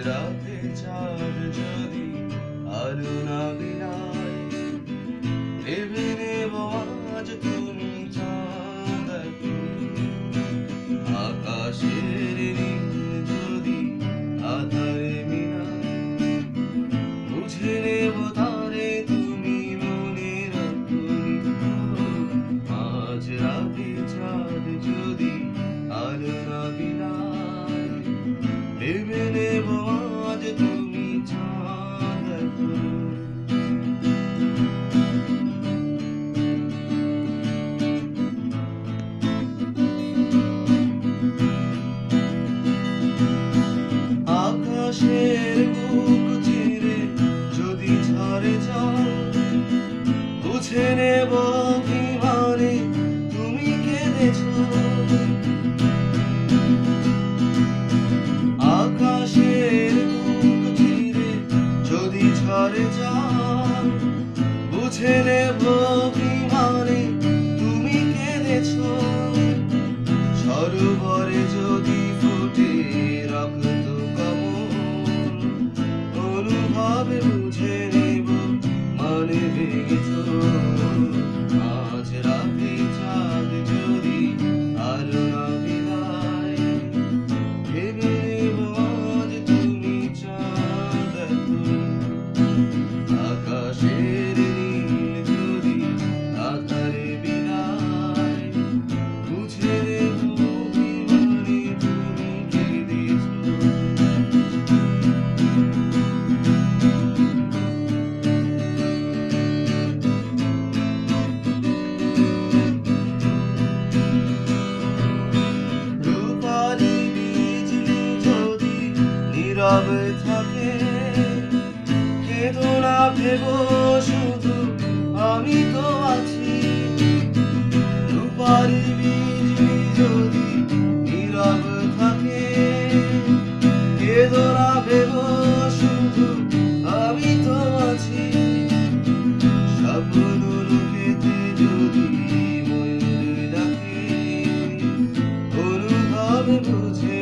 রাতে চাঁদ যদি আলো না বিলায়, ভেবে নেব আজ তুমি চাঁদ তুমি। আকাশের নীল যদি আধারে মিলায়, বুঝে নেব তারে তুমি মনে রাখনি। আজ রাতে চাঁদ যদি আলো না বিলায়, ভেবে নেব আজ তুমি চাঁদ তুমি। আকাশের বুক চিরে যদি ঝরে জল, বুঝে নেব অভিমানে তুমি কেঁদেছ। আকাশের বুক চিরে যদি ঝরে জল, বুঝে নেব অভিমানে তুমি কেঁদেছ। সরোবরে যদি ফুটে রক্ত কমল, অনুভবে বুঝে নেব মানে ভেঙেছ। আজ রাতে চাঁদ যদি আলো না বিলায়, ভেবে নেব আজ তুমি চাঁদ তুমি। আকাশের নীল যদি আধারে বিলায়, বুঝে নেব অভিমানে তুমি কেঁদেছ। রূপালি বিজলি যদি নীরবে থাকে, কেঁদো না ভেবো শুধু আমি তো আছি। রূপালি বিজলি যদি নীরব থাকে, কেঁদো না ভেবো শুধু আমি তো আছি। স্বপ্ন লোকেতে যদি ময়ূর ডাকে, অনুভব বুঝে